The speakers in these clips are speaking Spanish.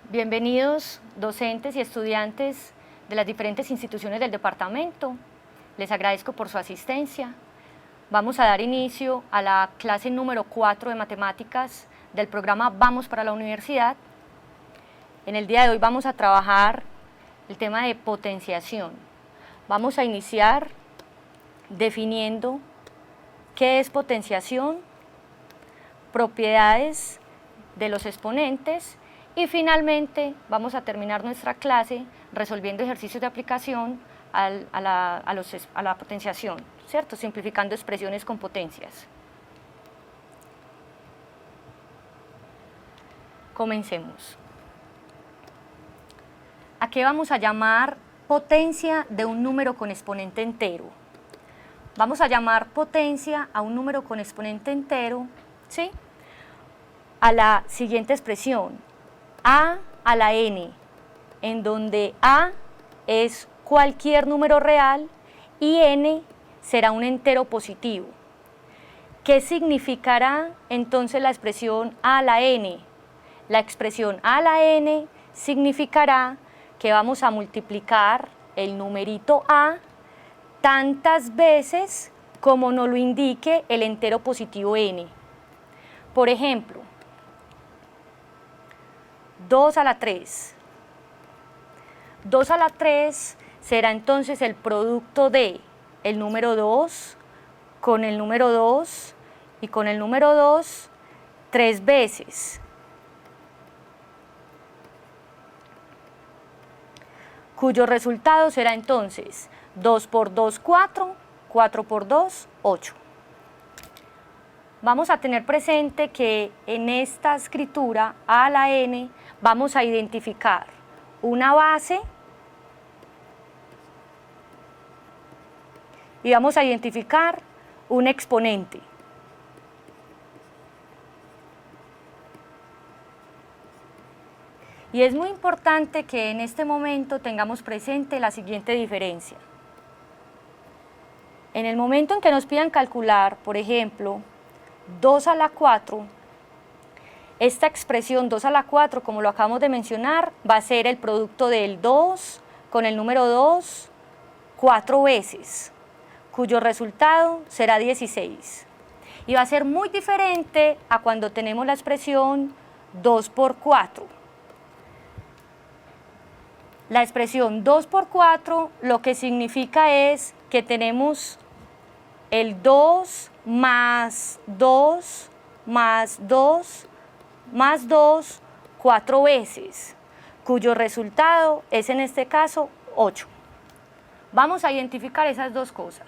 Bienvenidos docentes y estudiantes de las diferentes instituciones del departamento. Les agradezco por su asistencia. Vamos a dar inicio a la clase número 4 de matemáticas del programa Vamos para la Universidad. En el día de hoy vamos a trabajar el tema de potenciación. Vamos a iniciar definiendo qué es potenciación, propiedades de los exponentes y finalmente vamos a terminar nuestra clase resolviendo ejercicios de aplicación a la potenciación, ¿cierto? Simplificando expresiones con potencias. Comencemos. ¿A qué vamos a llamar potencia de un número con exponente entero? Vamos a llamar potencia a un número con exponente entero, ¿sí?, a la siguiente expresión, a la n, en donde a es cualquier número real y n será un entero positivo. ¿Qué significará entonces la expresión a la n? La expresión a la n significará que vamos a multiplicar el numerito a tantas veces como nos lo indique el entero positivo n. Por ejemplo, 2 a la 3. 2 a la 3 será entonces el producto de el número 2 con el número 2 y con el número 2 3 veces. Cuyo resultado será entonces 2 por 2, 4, 4 por 2, 8. Vamos a tener presente que en esta escritura a la n vamos a identificar una base y vamos a identificar un exponente. Y es muy importante que en este momento tengamos presente la siguiente diferencia. En el momento en que nos pidan calcular, por ejemplo, 2 a la 4, esta expresión 2 a la 4, como lo acabamos de mencionar, va a ser el producto del 2 con el número 2 4 veces, cuyo resultado será 16. Y va a ser muy diferente a cuando tenemos la expresión 2 por 4. La expresión 2 por 4 lo que significa es que tenemos el 2 más 2 más 2 más 2 4 veces, cuyo resultado es en este caso 8. Vamos a identificar esas dos cosas,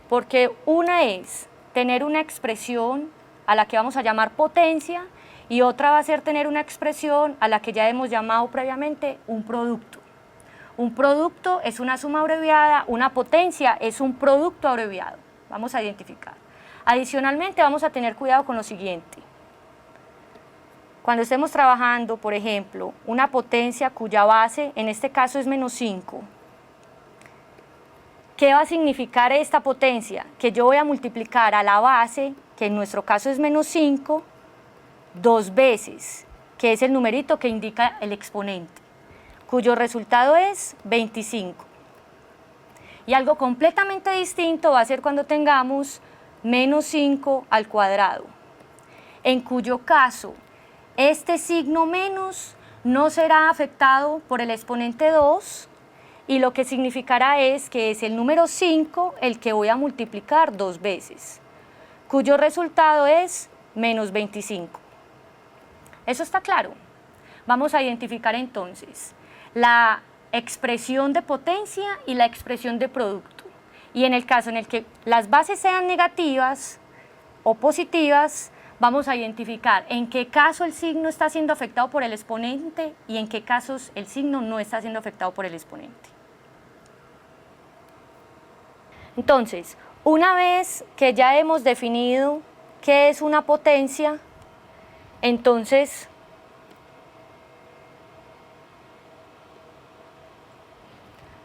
porque una es tener una expresión a la que vamos a llamar potencia y otra va a ser tener una expresión a la que ya hemos llamado previamente un producto. Un producto es una suma abreviada, una potencia es un producto abreviado. Vamos a identificar. Adicionalmente vamos a tener cuidado con lo siguiente. Cuando estemos trabajando, por ejemplo, una potencia cuya base en este caso es menos 5, ¿qué va a significar esta potencia? Que yo voy a multiplicar a la base, que en nuestro caso es menos 5, 2 veces, que es el numerito que indica el exponente, cuyo resultado es 25. Y algo completamente distinto va a ser cuando tengamos menos 5 al cuadrado, en cuyo caso este signo menos no será afectado por el exponente 2 y lo que significará es que es el número 5 el que voy a multiplicar 2 veces, cuyo resultado es menos 25. ¿Eso está claro? Vamos a identificar entonces la expresión de potencia y la expresión de producto. Y en el caso en el que las bases sean negativas o positivas, vamos a identificar en qué caso el signo está siendo afectado por el exponente y en qué casos el signo no está siendo afectado por el exponente. Entonces, una vez que ya hemos definido qué es una potencia, Entonces,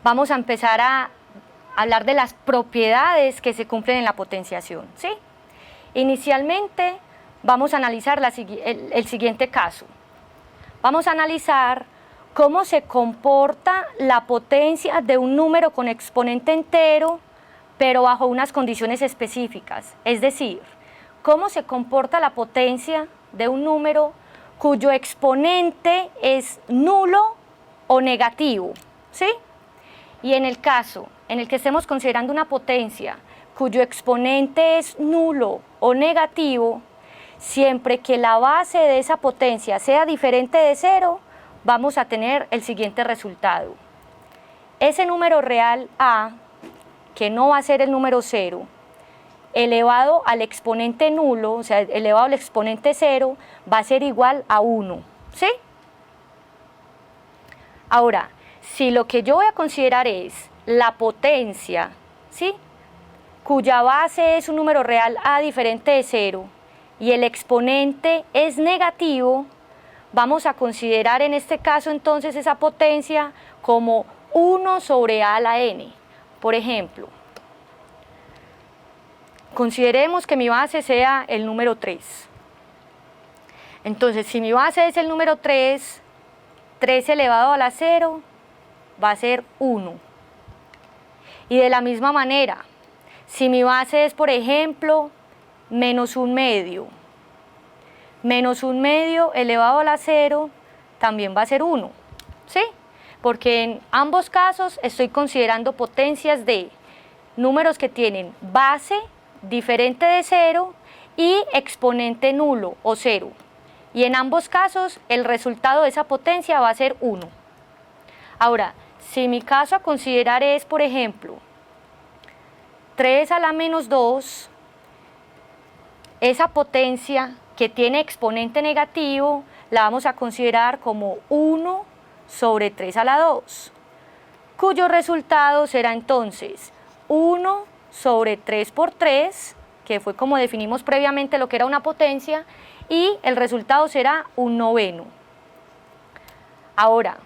vamos a empezar a hablar de las propiedades que se cumplen en la potenciación, ¿sí? Inicialmente vamos a analizar el siguiente caso. Vamos a analizar cómo se comporta la potencia de un número con exponente entero, pero bajo unas condiciones específicas. Es decir, cómo se comporta la potencia de un número cuyo exponente es nulo o negativo, ¿sí? Y en el caso en el que estemos considerando una potencia cuyo exponente es nulo o negativo, siempre que la base de esa potencia sea diferente de cero, vamos a tener el siguiente resultado. Ese número real a, que no va a ser el número 0, elevado al exponente nulo, o sea, elevado al exponente 0, va a ser igual a 1, ¿sí? Ahora, si lo que yo voy a considerar es la potencia, ¿sí?, cuya base es un número real a diferente de 0 y el exponente es negativo, vamos a considerar en este caso entonces esa potencia como 1 sobre a a la n. Por ejemplo, consideremos que mi base sea el número 3. Entonces, si mi base es el número 3, 3 elevado a la 0 va a ser 1. Y de la misma manera, si mi base es, por ejemplo, menos 1/2, menos 1/2 elevado a la 0 también va a ser 1, ¿sí? Porque en ambos casos estoy considerando potencias de números que tienen base diferente de 0 y exponente nulo o 0. Y en ambos casos el resultado de esa potencia va a ser 1. Ahora, si mi caso a considerar es, por ejemplo, 3 a la menos 2, esa potencia que tiene exponente negativo la vamos a considerar como 1 sobre 3 a la 2, cuyo resultado será entonces 1 sobre 3 por 3, que fue como definimos previamente lo que era una potencia, y el resultado será 1/9. Ahora,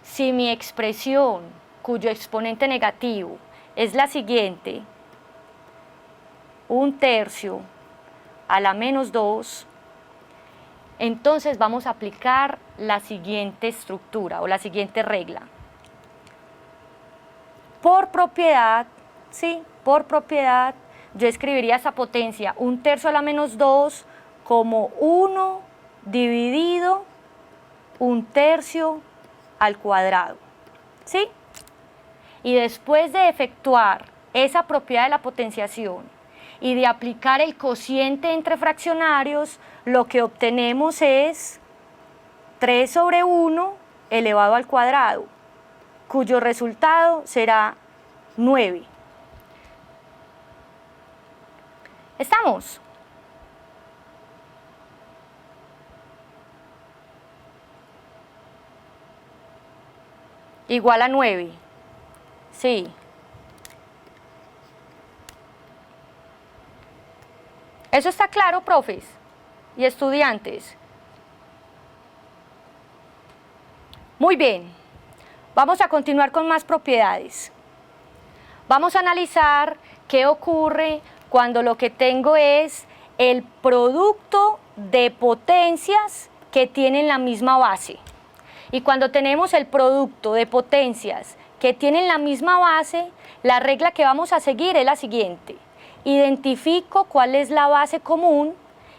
si mi expresión cuyo exponente negativo es la siguiente, 1/3 a la menos 2, entonces vamos a aplicar la siguiente estructura o la siguiente regla. Por propiedad, ¿sí?, por propiedad, yo escribiría esa potencia 1/3 a la menos 2 como 1 dividido 1/3 al cuadrado, ¿sí? Y después de efectuar esa propiedad de la potenciación y de aplicar el cociente entre fraccionarios, lo que obtenemos es 3 sobre 1 elevado al cuadrado, cuyo resultado será 9. ¿Estamos? Igual a 9. Sí. ¿Eso está claro, profes y estudiantes? Muy bien. Vamos a continuar con más propiedades. Vamos a analizar qué ocurre cuando lo que tengo es el producto de potencias que tienen la misma base. Y cuando tenemos el producto de potencias que tienen la misma base, la regla que vamos a seguir es la siguiente. Identifico cuál es la base común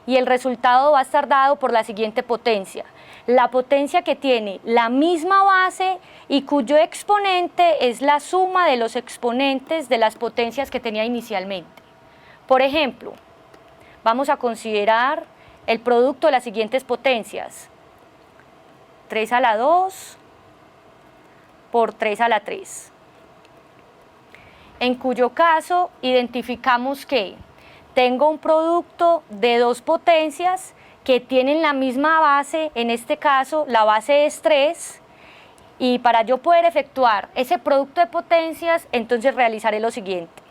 y el resultado va a estar dado por la siguiente potencia. La potencia que tiene la misma base y cuyo exponente es la suma de los exponentes de las potencias que tenía inicialmente. Por ejemplo, vamos a considerar el producto de las siguientes potencias. 3 a la 2 por 3 a la 3. En cuyo caso identificamos que tengo un producto de dos potencias que tienen la misma base, en este caso la base es 3, y para yo poder efectuar ese producto de potencias, entonces realizaré lo siguiente.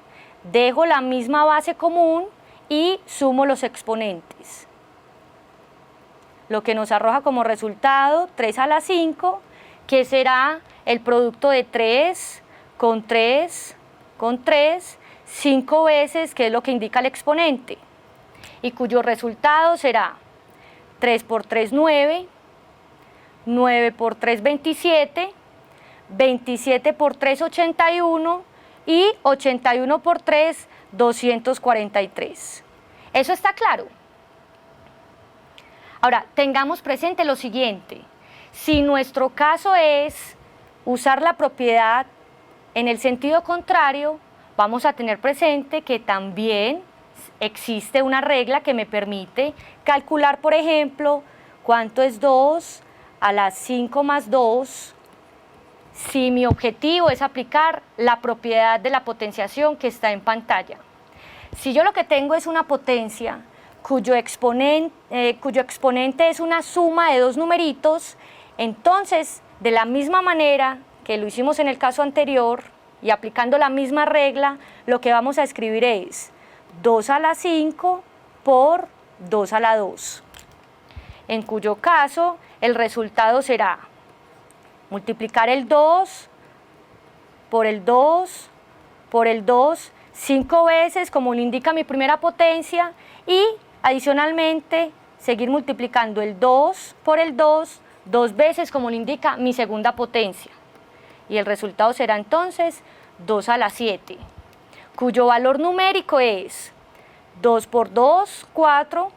Dejo la misma base común y sumo los exponentes. lo que nos arroja como resultado 3 a la 5, que será el producto de 3 con 3 con 3, 5 veces, que es lo que indica el exponente, y cuyo resultado será 3 por 3, 9, 9 por 3, 27, 27 por 3, 81, y 81 por 3, 243. ¿Eso está claro? Ahora, tengamos presente lo siguiente. Si nuestro caso es usar la propiedad en el sentido contrario, vamos a tener presente que también existe una regla que me permite calcular, por ejemplo, cuánto es 2 a la 5 más 2, si mi objetivo es aplicar la propiedad de la potenciación que está en pantalla. Si yo lo que tengo es una potencia cuyo exponente es una suma de dos numeritos, entonces, de la misma manera que lo hicimos en el caso anterior y aplicando la misma regla, lo que vamos a escribir es 2 a la 5 por 2 a la 2, en cuyo caso el resultado será multiplicar el 2 por el 2 por el 2, 5 veces como lo indica mi primera potencia, y adicionalmente seguir multiplicando el 2 por el 2, 2 veces como lo indica mi segunda potencia. Y el resultado será entonces 2 a la 7, cuyo valor numérico es 2 por 2, 4,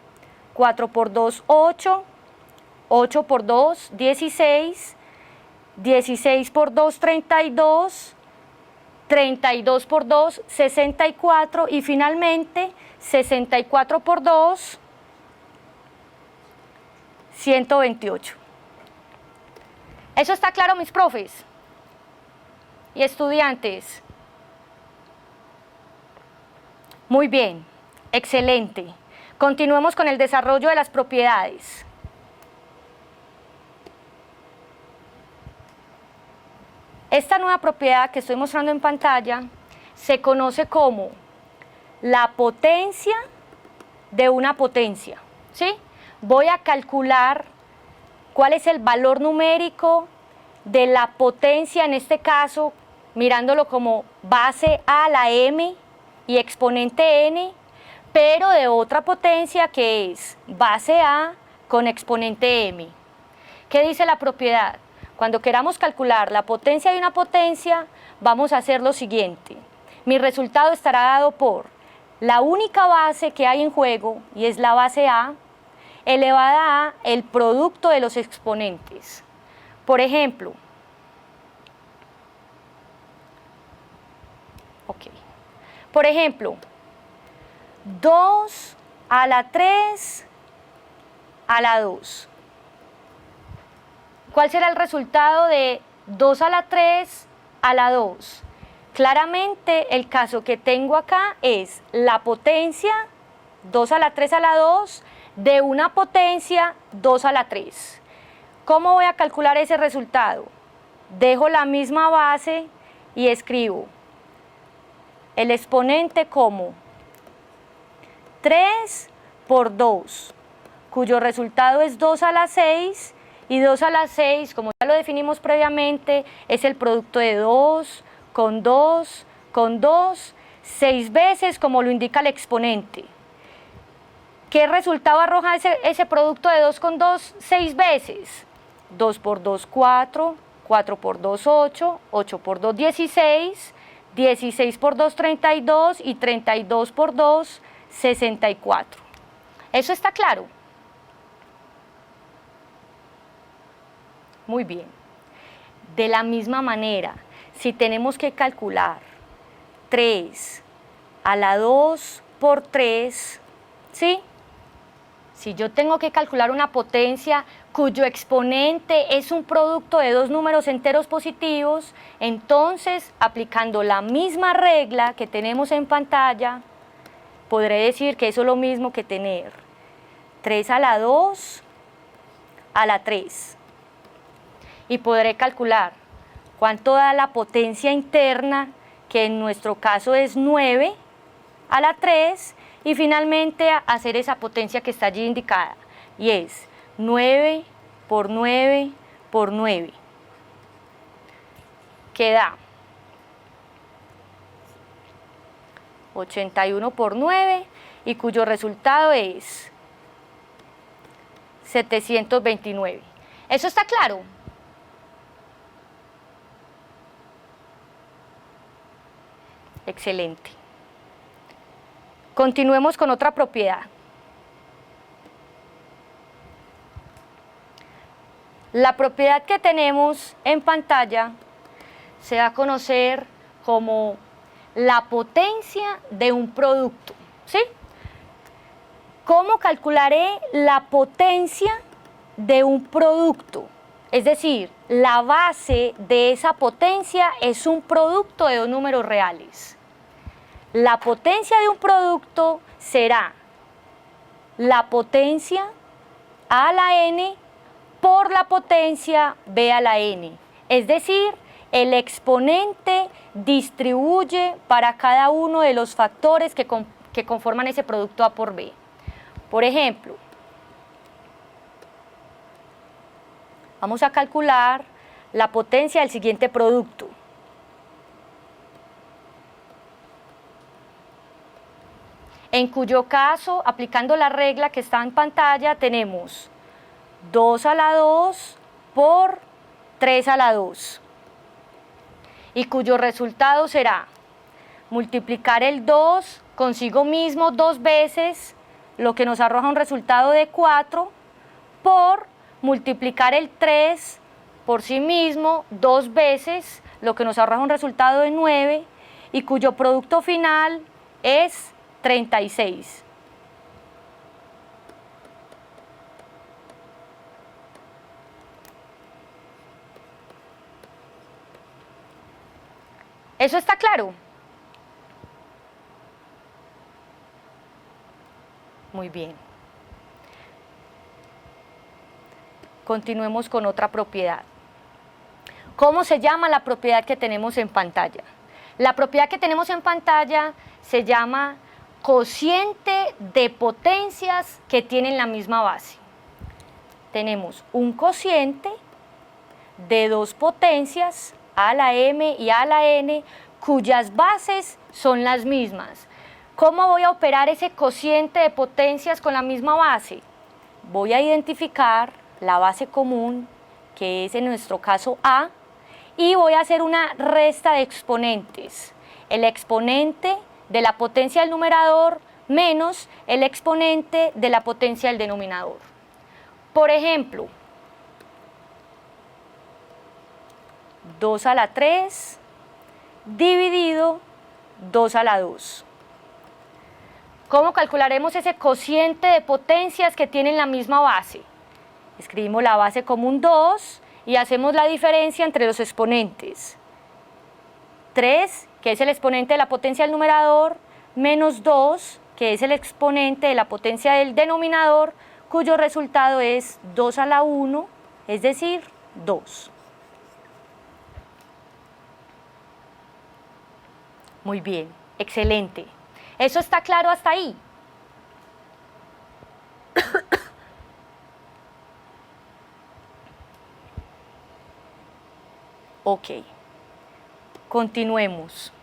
4 por 2, 8, 8 por 2, 16, 16 por 2, 32, 32 por 2, 64, y finalmente 64 por 2, 128. ¿Eso está claro, mis profes y estudiantes? Muy bien, excelente. Continuemos con el desarrollo de las propiedades. Esta nueva propiedad que estoy mostrando en pantalla se conoce como la potencia de una potencia, ¿sí? Voy a calcular cuál es el valor numérico de la potencia, en este caso, mirándolo como base a la m y exponente n, pero de otra potencia que es base a con exponente m. ¿Qué dice la propiedad? Cuando queramos calcular la potencia de una potencia, vamos a hacer lo siguiente. Mi resultado estará dado por la única base que hay en juego, y es la base a, elevada a el producto de los exponentes. Por ejemplo, por ejemplo, 2 a la 3 a la 2. ¿Cuál será el resultado de 2 a la 3 a la 2? Claramente el caso que tengo acá es la potencia 2 a la 3 a la 2 de una potencia 2 a la 3. ¿Cómo voy a calcular ese resultado? Dejo la misma base y escribo el exponente como 3 por 2, cuyo resultado es 2 a la 6, y 2 a la 6, como ya lo definimos previamente, es el producto de 2 con 2 con 2, 6 veces como lo indica el exponente. ¿Qué resultado arroja ese producto de 2 con 2 6 veces? 2 por 2, 4, 4 por 2, 8, 8 por 2, 16, 16 por 2, 32, y 32 por 2, 64. ¿Eso está claro? Muy bien. De la misma manera, si tenemos que calcular 3 a la 2 por 3, ¿sí? Si yo tengo que calcular una potencia cuyo exponente es un producto de dos números enteros positivos, entonces, aplicando la misma regla que tenemos en pantalla, podré decir que eso es lo mismo que tener 3 a la 2 a la 3. Y podré calcular cuánto da la potencia interna, que en nuestro caso es 9 a la 3, y finalmente hacer esa potencia que está allí indicada, y es 9 por 9 por 9. Queda 81 por 9 y cuyo resultado es 729. ¿Eso está claro? Excelente. Continuemos con otra propiedad. La propiedad que tenemos en pantalla se va a conocer como la potencia de un producto, ¿sí? ¿Cómo calcularé la potencia de un producto? Es decir, la base de esa potencia es un producto de dos números reales. La potencia de un producto será la potencia a a la n por la potencia b a la n. Es decir, el exponente distribuye para cada uno de los factores que conforman ese producto a por b. Por ejemplo, vamos a calcular la potencia del siguiente producto. En cuyo caso, aplicando la regla que está en pantalla, tenemos 2 a la 2 por 3 a la 2. Y cuyo resultado será multiplicar el 2 consigo mismo 2 veces, lo que nos arroja un resultado de 4, por multiplicar el 3 por sí mismo 2 veces, lo que nos arroja un resultado de 9, y cuyo producto final es 36. ¿Eso está claro? Muy bien. Continuemos con otra propiedad. ¿Cómo se llama la propiedad que tenemos en pantalla? La propiedad que tenemos en pantalla se llama cociente de potencias que tienen la misma base. Tenemos un cociente de dos potencias, a a la m y a a la n, cuyas bases son las mismas. ¿Cómo voy a operar ese cociente de potencias con la misma base? Voy a identificar la base común, que es en nuestro caso a, y voy a hacer una resta de exponentes. El exponente de la potencia del numerador menos el exponente de la potencia del denominador. Por ejemplo, 2 a la 3 dividido 2 a la 2. ¿Cómo calcularemos ese cociente de potencias que tienen la misma base? Escribimos la base como un 2 y hacemos la diferencia entre los exponentes. 3, que es el exponente de la potencia del numerador, menos 2, que es el exponente de la potencia del denominador, cuyo resultado es 2 a la 1, es decir, 2. Muy bien, excelente. ¿Eso está claro hasta ahí? Ok, continuemos.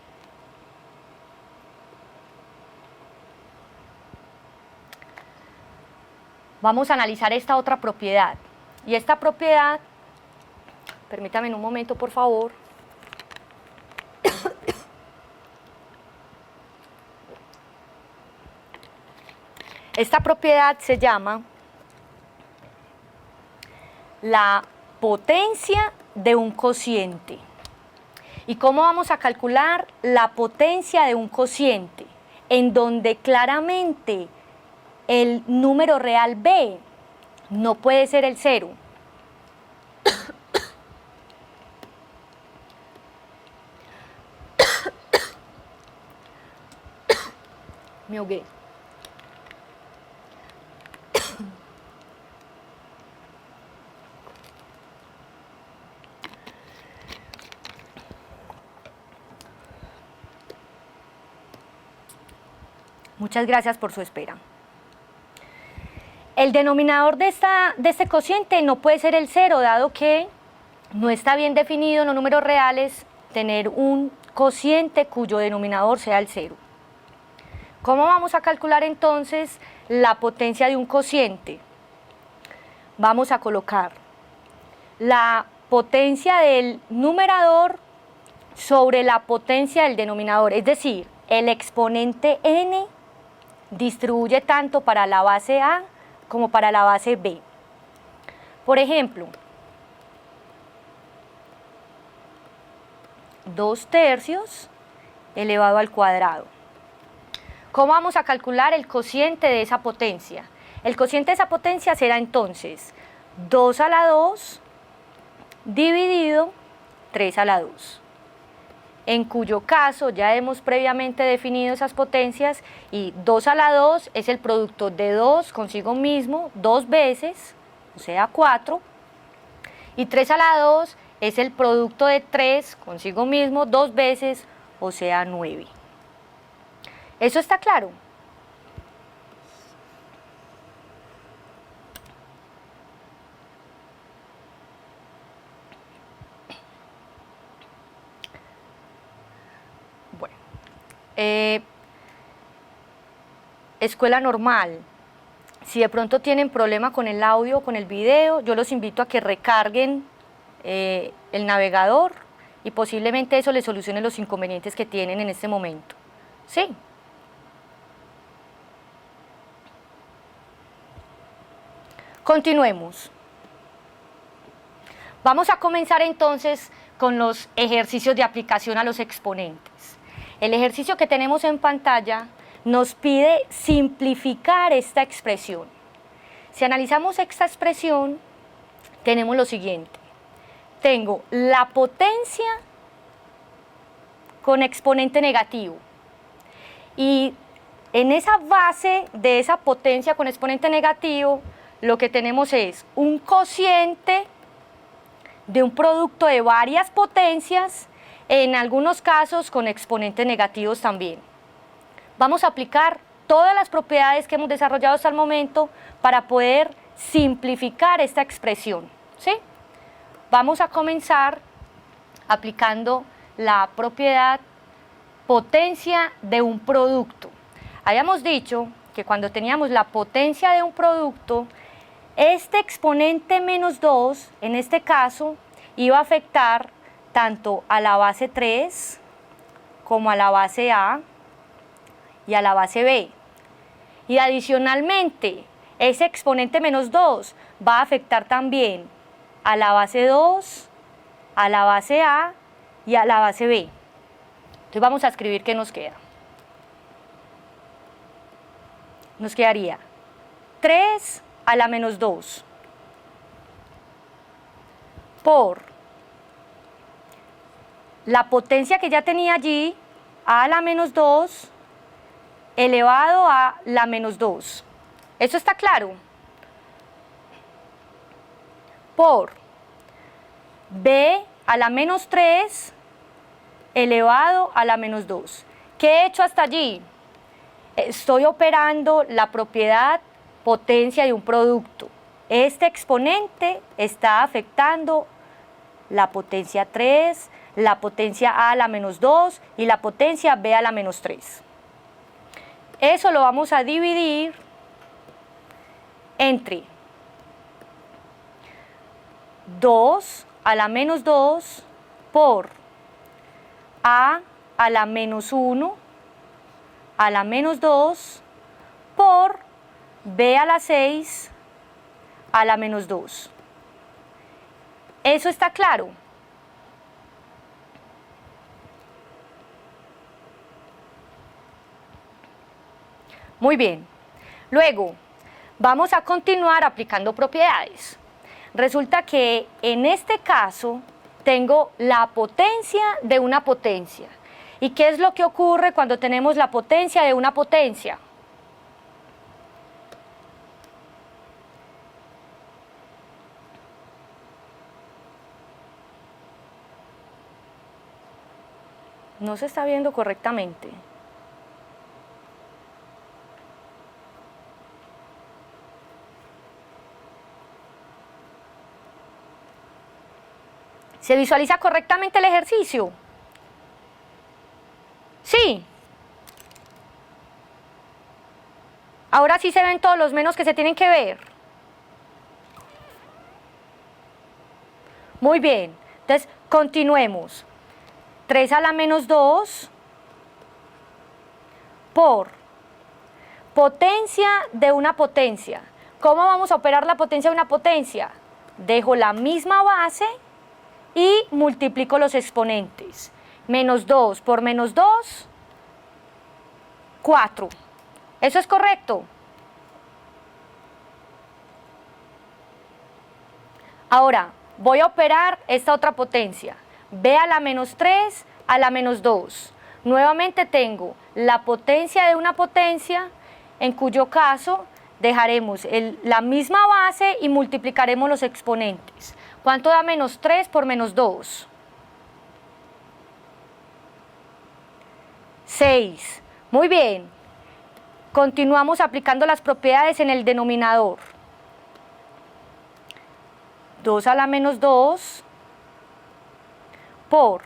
Vamos a analizar esta otra propiedad. Y esta propiedad, permítame un momento por favor. Esta propiedad se llama la potencia de un cociente. ¿Y cómo vamos a calcular la potencia de un cociente? En donde claramente el número real b no puede ser el 0. Me ahogué. Muchas gracias por su espera. El denominador de este cociente no puede ser el 0, dado que no está bien definido en los números reales tener un cociente cuyo denominador sea el 0. ¿Cómo vamos a calcular entonces la potencia de un cociente? Vamos a colocar la potencia del numerador sobre la potencia del denominador, es decir, el exponente n distribuye tanto para la base a como para la base b. Por ejemplo, 2/3 elevado al cuadrado. ¿Cómo vamos a calcular el cociente de esa potencia? El cociente de esa potencia será entonces 2 a la 2 dividido 3 a la 2. En cuyo caso ya hemos previamente definido esas potencias y 2 a la 2 es el producto de 2 consigo mismo 2 veces, o sea 4, y 3 a la 2 es el producto de 3 consigo mismo 2 veces, o sea 9. ¿Eso está claro? Bueno, escuela normal. Si de pronto tienen problema con el audio o con el video, yo los invito a que recarguen el navegador y posiblemente eso les solucione los inconvenientes que tienen en este momento. ¿Sí? Continuemos. Vamos a comenzar entonces con los ejercicios de aplicación a los exponentes. El ejercicio que tenemos en pantalla nos pide simplificar esta expresión. Si analizamos esta expresión, tenemos lo siguiente. Tengo la potencia con exponente negativo. Y en esa base de esa potencia con exponente negativo, lo que tenemos es un cociente de un producto de varias potencias, en algunos casos con exponentes negativos también. Vamos a aplicar todas las propiedades que hemos desarrollado hasta el momento para poder simplificar esta expresión, ¿sí? Vamos a comenzar aplicando la propiedad potencia de un producto. Habíamos dicho que cuando teníamos la potencia de un producto, este exponente menos 2, en este caso, iba a afectar tanto a la base 3 como a la base A y a la base B. Y adicionalmente, ese exponente menos 2 va a afectar también a la base 2, a la base A y a la base B. Entonces vamos a escribir qué nos queda. Nos quedaría 3 a la menos 2 por la potencia que ya tenía allí, a la menos 2, elevado a la menos 2. ¿Eso está claro? Por b a la menos 3 elevado a la menos 2. ¿Qué he hecho hasta allí? Estoy operando la propiedad potencia de un producto. Este exponente está afectando la potencia 3, la potencia a la menos 2 y la potencia b a la menos 3. Eso lo vamos a dividir entre 2 a la menos 2 por a la menos 1 a la menos 2 por b a la 6 a la menos 2. ¿Eso está claro? Muy bien. Luego, vamos a continuar aplicando propiedades. Resulta que en este caso tengo la potencia de una potencia. ¿Y qué es lo que ocurre cuando tenemos la potencia de una potencia? No se está viendo correctamente. ¿Se visualiza correctamente el ejercicio? Sí. Ahora sí se ven todos los menos que se tienen que ver. Muy bien. Entonces, continuemos. 3 a la menos 2 por potencia de una potencia. ¿Cómo vamos a operar la potencia de una potencia? Dejo la misma base y multiplico los exponentes. Menos 2 por menos 2, 4. ¿Eso es correcto? Ahora, voy a operar esta otra potencia. B a la menos 3 a la menos 2. Nuevamente tengo la potencia de una potencia, en cuyo caso dejaremos la misma base y multiplicaremos los exponentes. ¿Cuánto da menos 3 por menos 2? 6. Muy bien. Continuamos aplicando las propiedades en el denominador. 2 a la menos 2 por,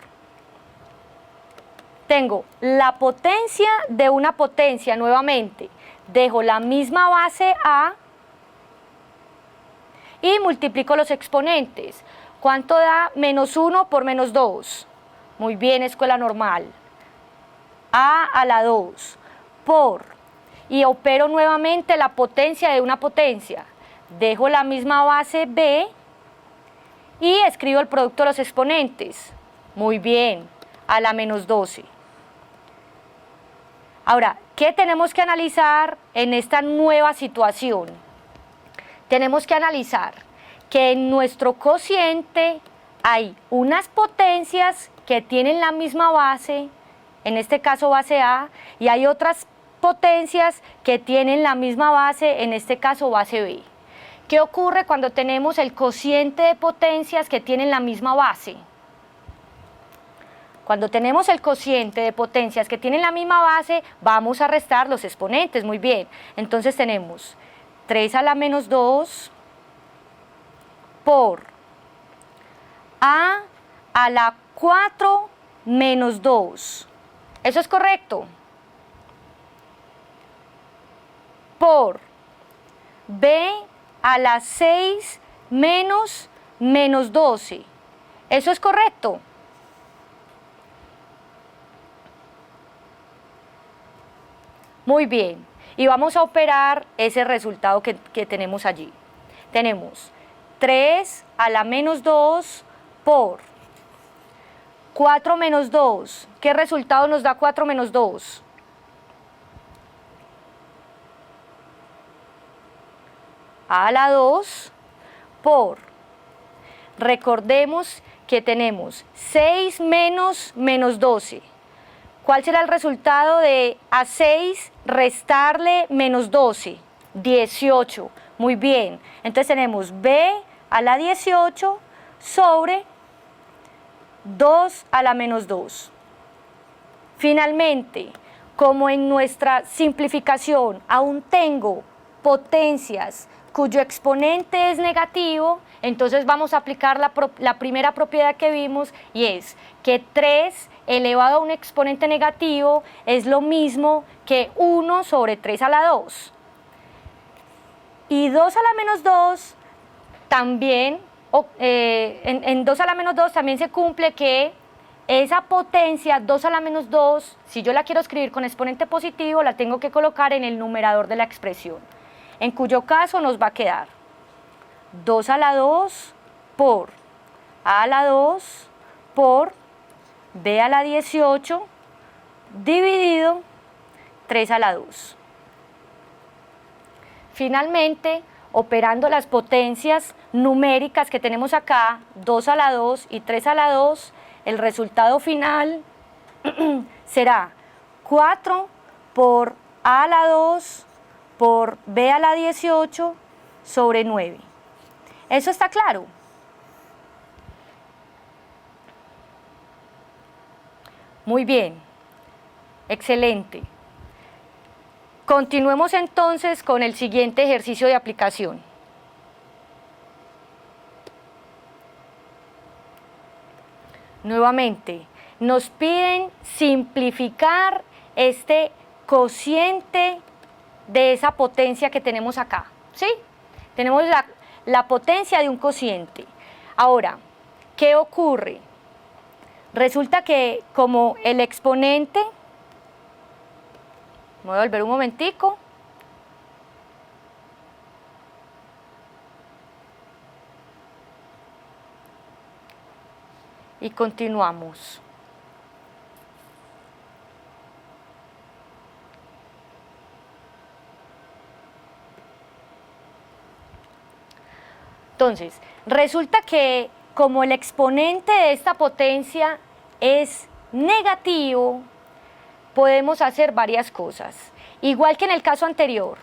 tengo la potencia de una potencia nuevamente, dejo la misma base A y multiplico los exponentes. ¿Cuánto da menos 1 por menos 2? Muy bien, escuela normal. A a la 2 por, y opero nuevamente la potencia de una potencia. Dejo la misma base B y escribo el producto de los exponentes. Muy bien, a la menos 12. Ahora, ¿qué tenemos que analizar en esta nueva situación? Tenemos que analizar que en nuestro cociente hay unas potencias que tienen la misma base, en este caso base A, y hay otras potencias que tienen la misma base, en este caso base B. ¿Qué ocurre cuando tenemos el cociente de potencias que tienen la misma base? Cuando tenemos el cociente de potencias que tienen la misma base, vamos a restar los exponentes, muy bien. Entonces tenemos 3 a la menos 2 por A a la 4 menos 2. ¿Eso es correcto? Por B a la 6 menos 12. ¿Eso es correcto? Muy bien, y vamos a operar ese resultado que tenemos allí. Tenemos 3 a la menos 2 por 4 menos 2. ¿Qué resultado nos da 4 menos 2? A la 2 por, recordemos que tenemos 6 menos 12. ¿Cuál será el resultado de a 6 restarle menos 12? 18. Muy bien. Entonces tenemos B a la 18 sobre 2 a la menos 2. Finalmente, como en nuestra simplificación aún tengo potencias cuyo exponente es negativo, entonces vamos a aplicar la primera propiedad que vimos, y es que 3 elevado a un exponente negativo es lo mismo que 1 sobre 3 a la 2. Y 2 a la menos 2 también, en 2 a la menos 2 también se cumple que esa potencia 2 a la menos 2, si yo la quiero escribir con exponente positivo, la tengo que colocar en el numerador de la expresión, en cuyo caso nos va a quedar 2 a la 2 por A a la 2 por B a la 18 dividido 3 a la 2. Finalmente, operando las potencias numéricas que tenemos acá, 2 a la 2 y 3 a la 2, el resultado final será 4 por A a la 2 por B a la 18 sobre 9. ¿Eso está claro? Muy bien, excelente. Continuemos entonces con el siguiente ejercicio de aplicación. Nuevamente, nos piden simplificar este cociente de esa potencia que tenemos acá, ¿sí? Tenemos la potencia de un cociente. Ahora, ¿qué ocurre? Resulta que como el exponente, voy a volver un momentico, y continuamos. Entonces, resulta que como el exponente de esta potencia es negativo, podemos hacer varias cosas. Igual que en el caso anterior,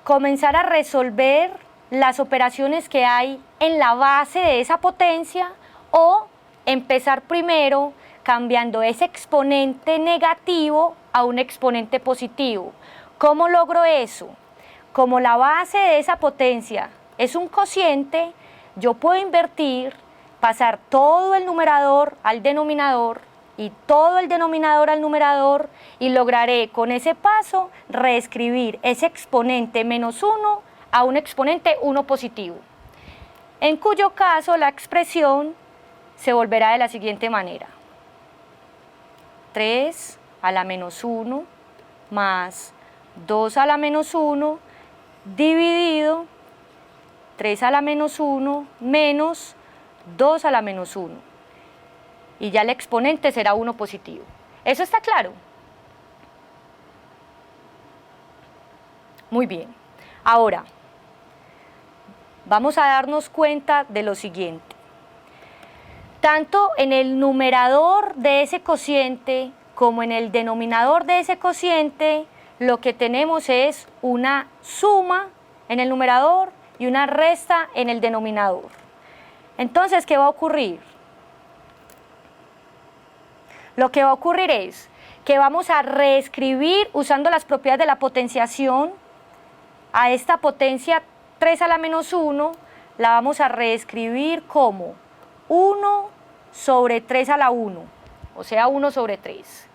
comenzar a resolver las operaciones que hay en la base de esa potencia o empezar primero cambiando ese exponente negativo a un exponente positivo. ¿Cómo logro eso? Como la base de esa potencia es un cociente, yo puedo invertir, pasar todo el numerador al denominador y todo el denominador al numerador y lograré con ese paso reescribir ese exponente menos 1 a un exponente 1 positivo, en cuyo caso la expresión se volverá de la siguiente manera: 3 a la menos 1 más 2 a la menos 1 dividido 3 a la menos 1 menos 2 a la menos 1. Y ya el exponente será 1 positivo. ¿Eso está claro? Muy bien. Ahora, vamos a darnos cuenta de lo siguiente. Tanto en el numerador de ese cociente como en el denominador de ese cociente, lo que tenemos es una suma en el numerador y una resta en el denominador. Entonces, ¿qué va a ocurrir? Lo que va a ocurrir es que vamos a reescribir usando las propiedades de la potenciación a esta potencia 3 a la menos 1, la vamos a reescribir como 1 sobre 3 a la 1, o sea 1 sobre 3.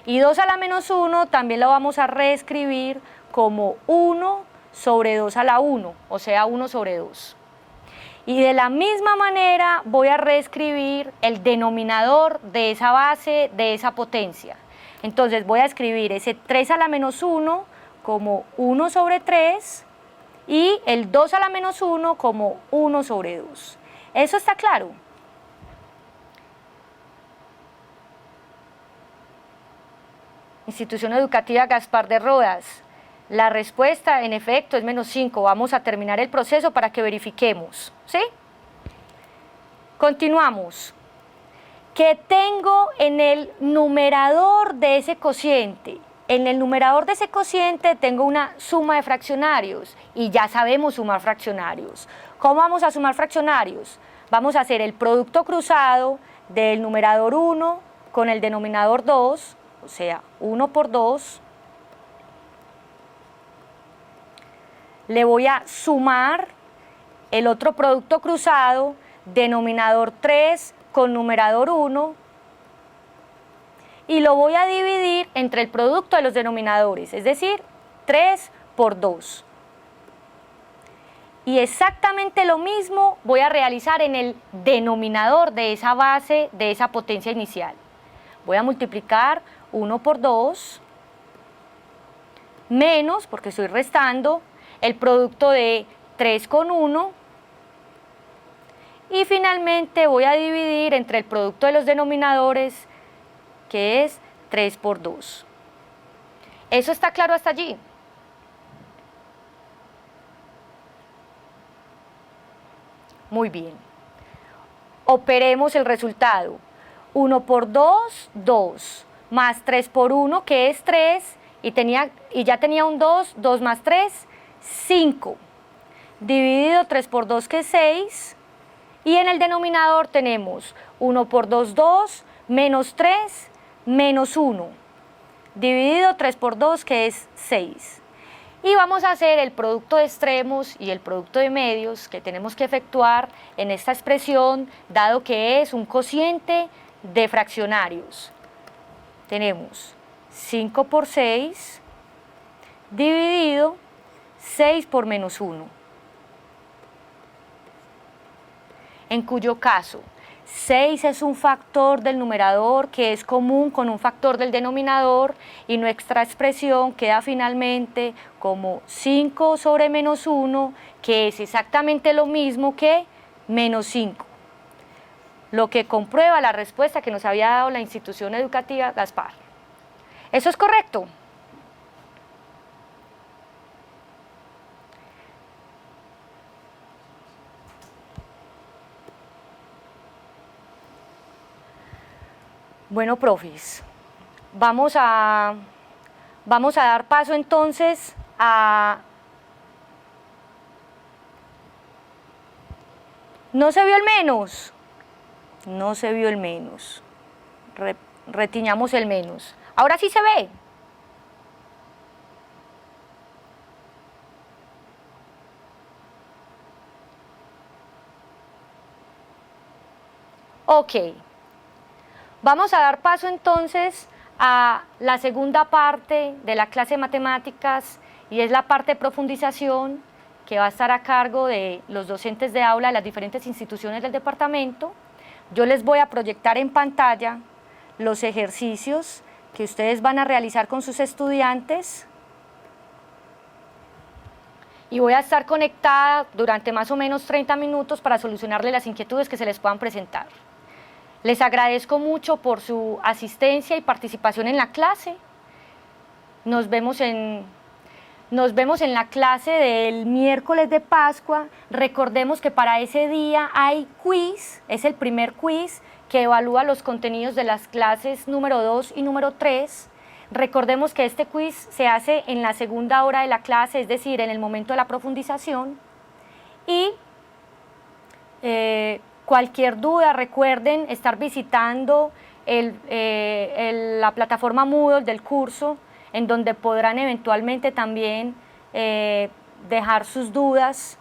Y 2 a la menos 1 también lo vamos a reescribir como 1 sobre 2 a la 1, o sea 1 sobre 2. Y de la misma manera voy a reescribir el denominador de esa base, de esa potencia. Entonces voy a escribir ese 3 a la menos 1 como 1 sobre 3 y el 2 a la menos 1 como 1 sobre 2. ¿Eso está claro? Institución Educativa Gaspar de Rodas. La respuesta, en efecto, es menos 5. Vamos a terminar el proceso para que verifiquemos, ¿sí? Continuamos. ¿Qué tengo en el numerador de ese cociente? En el numerador de ese cociente tengo una suma de fraccionarios y ya sabemos sumar fraccionarios. ¿Cómo vamos a sumar fraccionarios? Vamos a hacer el producto cruzado del numerador 1 con el denominador 2, o sea, 1 por 2. Le voy a sumar el otro producto cruzado, denominador 3 con numerador 1, y lo voy a dividir entre el producto de los denominadores, es decir, 3 por 2. Y exactamente lo mismo voy a realizar en el denominador de esa base, de esa potencia inicial. Voy a multiplicar 1 por 2, menos, porque estoy restando, el producto de 3 con 1, y finalmente voy a dividir entre el producto de los denominadores, que es 3 por 2. ¿Eso está claro hasta allí? Muy bien. Operemos el resultado. 1 por 2, 2, más 3 por 1, que es 3, y ya tenía un 2, 2 más 3, 5, dividido 3 por 2, que es 6, y en el denominador tenemos 1 por 2, 2, menos 3, menos 1, dividido 3 por 2, que es 6. Y vamos a hacer el producto de extremos y el producto de medios que tenemos que efectuar en esta expresión, dado que es un cociente de fraccionarios. Tenemos 5 por 6 dividido 6 por menos 1, en cuyo caso 6 es un factor del numerador que es común con un factor del denominador y nuestra expresión queda finalmente como 5 sobre menos 1, que es exactamente lo mismo que menos 5, lo que comprueba la respuesta que nos había dado la institución educativa Gaspar. ¿Eso es correcto? Bueno, profes, vamos a dar paso entonces a... ¿No se vio el menos? No se vio el menos. Retiñamos el menos. Ahora sí se ve. Ok. Vamos a dar paso entonces a la segunda parte de la clase de matemáticas y es la parte de profundización que va a estar a cargo de los docentes de aula de las diferentes instituciones del departamento. Yo les voy a proyectar en pantalla los ejercicios que ustedes van a realizar con sus estudiantes y voy a estar conectada durante más o menos 30 minutos para solucionarles las inquietudes que se les puedan presentar. Les agradezco mucho por su asistencia y participación en la clase. Nos vemos en la clase del miércoles de Pascua. Recordemos que para ese día hay quiz, es el primer quiz que evalúa los contenidos de las clases número 2 y número 3. Recordemos que este quiz se hace en la segunda hora de la clase, es decir, en el momento de la profundización. Y cualquier duda, recuerden estar visitando la plataforma Moodle del curso, en donde podrán eventualmente también dejar sus dudas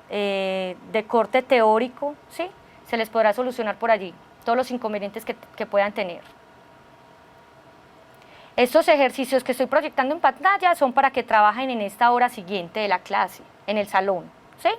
de corte teórico, ¿sí? Se les podrá solucionar por allí todos los inconvenientes que puedan tener. Estos ejercicios que estoy proyectando en pantalla son para que trabajen en esta hora siguiente de la clase, en el salón, ¿sí?